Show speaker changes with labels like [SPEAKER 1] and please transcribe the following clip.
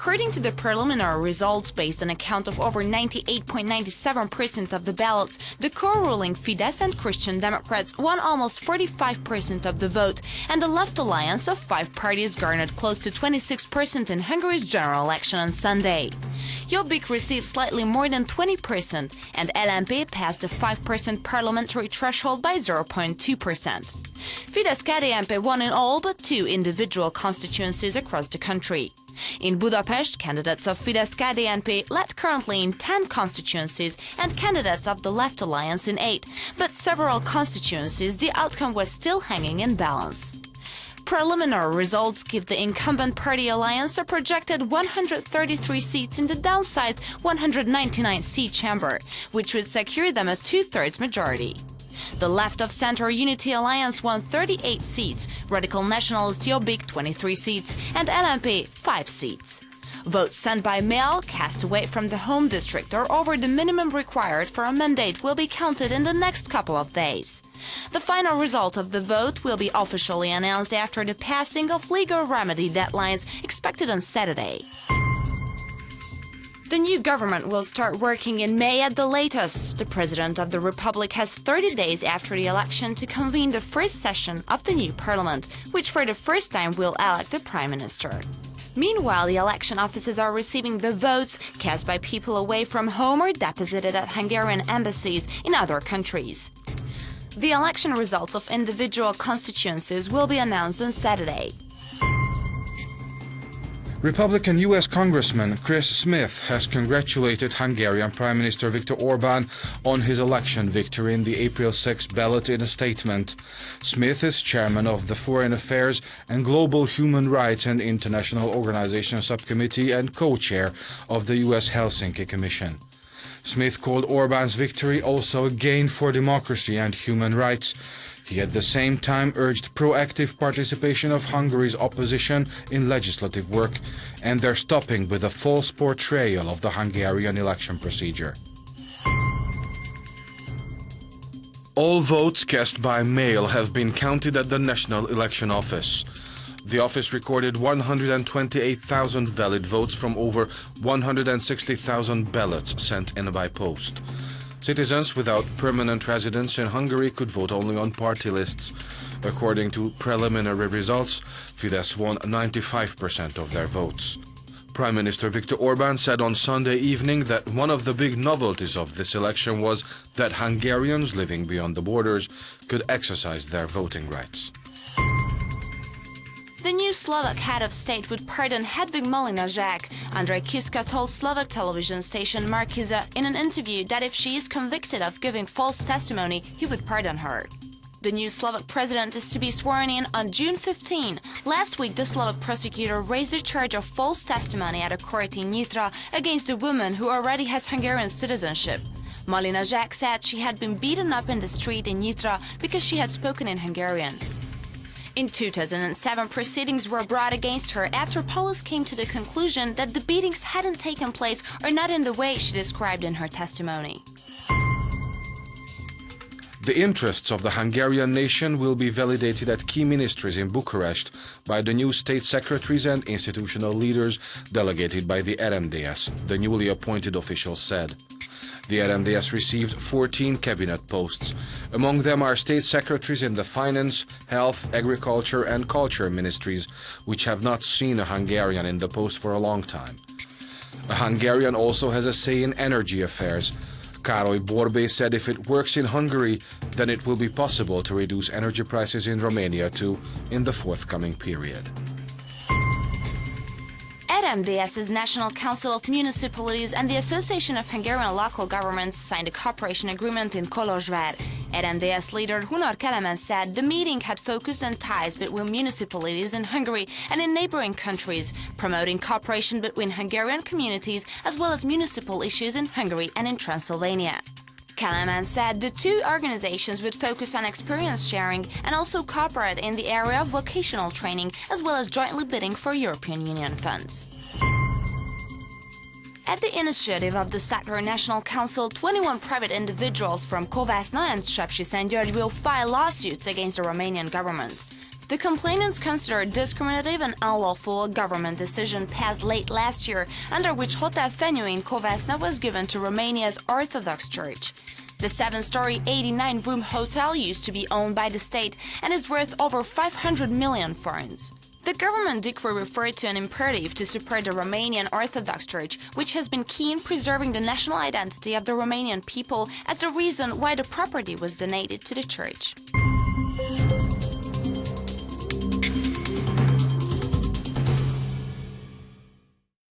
[SPEAKER 1] According to the preliminary results based on a count of over 98.97% of the ballots, the co-ruling Fidesz and Christian Democrats won almost 45% of the vote, and the left alliance of 5 parties garnered close to 26% in Hungary's general election on Sunday. Jobbik received slightly more than 20%, and LMP passed the 5% parliamentary threshold by 0.2%. Fidesz-KDNP won in all but 2 individual constituencies across the country. In Budapest, candidates of Fidesz-KDNP led currently in 10 constituencies and candidates of the Left Alliance in 8, but several constituencies the outcome was still hanging in balance. Preliminary results give the incumbent party alliance a projected 133 seats in the downsized 199-seat chamber, which would secure them a 2/3 majority. The Left of Center Unity Alliance won 38 seats, Radical Nationalist Jobbik 23 seats, and LMP 5 seats. Votes sent by mail, cast away from the home district or over the minimum required for a mandate will be counted in the next couple of days. The final result of the vote will be officially announced after the passing of legal remedy deadlines expected on Saturday. The new government will start working in May at the latest. The President of the Republic has 30 days after the election to convene the first session of the new parliament, which for the first time will elect a prime minister. Meanwhile, the election offices are receiving the votes cast by people away from home or deposited at Hungarian embassies in other countries. The election results of individual constituencies will be announced on Saturday.
[SPEAKER 2] Republican U.S. Congressman Chris Smith has congratulated Hungarian Prime Minister Viktor Orbán on his election victory in the April 6 ballot in a statement. Smith is chairman of the Foreign Affairs and Global Human Rights and International Organization Subcommittee and co-chair of the U.S. Helsinki Commission. Smith called Orbán's victory also a gain for democracy and human rights. He at the same time urged proactive participation of Hungary's opposition in legislative work and their stopping with a false portrayal of the Hungarian election procedure. All votes cast by mail have been counted at the National Election Office. The office recorded 128,000 valid votes from over 160,000 ballots sent in by post. Citizens without permanent residence in Hungary could vote only on party lists. According to preliminary results, Fidesz won 95% of their votes. Prime Minister Viktor Orbán said on Sunday evening that one of the big novelties of this election was that Hungarians living beyond the borders could exercise their voting rights.
[SPEAKER 1] The new Slovak head of state would pardon Hedvig Malina-Zsák. Andrej Kiska told Slovak television station Markiza in an interview that if she is convicted of giving false testimony, he would pardon her. The new Slovak president is to be sworn in on June 15. Last week, the Slovak prosecutor raised a charge of false testimony at a court in Nyitra against a woman who already has Hungarian citizenship. Malina-Zsák said she had been beaten up in the street in Nyitra because she had spoken in Hungarian. In 2007, proceedings were brought against her after police came to the conclusion that the beatings hadn't taken place or not in the way she described in her testimony.
[SPEAKER 2] The interests of the Hungarian nation will be validated at key ministries in Bucharest by the new state secretaries and institutional leaders delegated by the RMDS, the newly appointed officials said. The RMDS received 14 cabinet posts. Among them are state secretaries in the finance, health, agriculture and culture ministries, which have not seen a Hungarian in the post for a long time. A Hungarian also has a say in energy affairs. Károly Borbély said if it works in Hungary, then it will be possible to reduce energy prices in Romania too in the forthcoming period.
[SPEAKER 1] RMDS's National Council of Municipalities and the Association of Hungarian Local Governments signed a cooperation agreement in Kolozsvár. RMDS leader Hunor Kelemen said the meeting had focused on ties between municipalities in Hungary and in neighboring countries, promoting cooperation between Hungarian communities as well as municipal issues in Hungary and in Transylvania. Kelemen said the two organizations would focus on experience sharing and also cooperate in the area of vocational training as well as jointly bidding for European Union funds. At the initiative of the Sector National Council, 21 private individuals from Kovásna and Sepsiszentgyörgy will file lawsuits against the Romanian government. The complainants consider discriminative and unlawful a government decision passed late last year, under which hotel venue in Covasna was given to Romania's Orthodox Church. The 7-story, 89-room hotel used to be owned by the state and is worth over 500 million forints. The government decree referred to an imperative to support the Romanian Orthodox Church, which has been key in preserving the national identity of the Romanian people, as the reason why the property was donated to the church.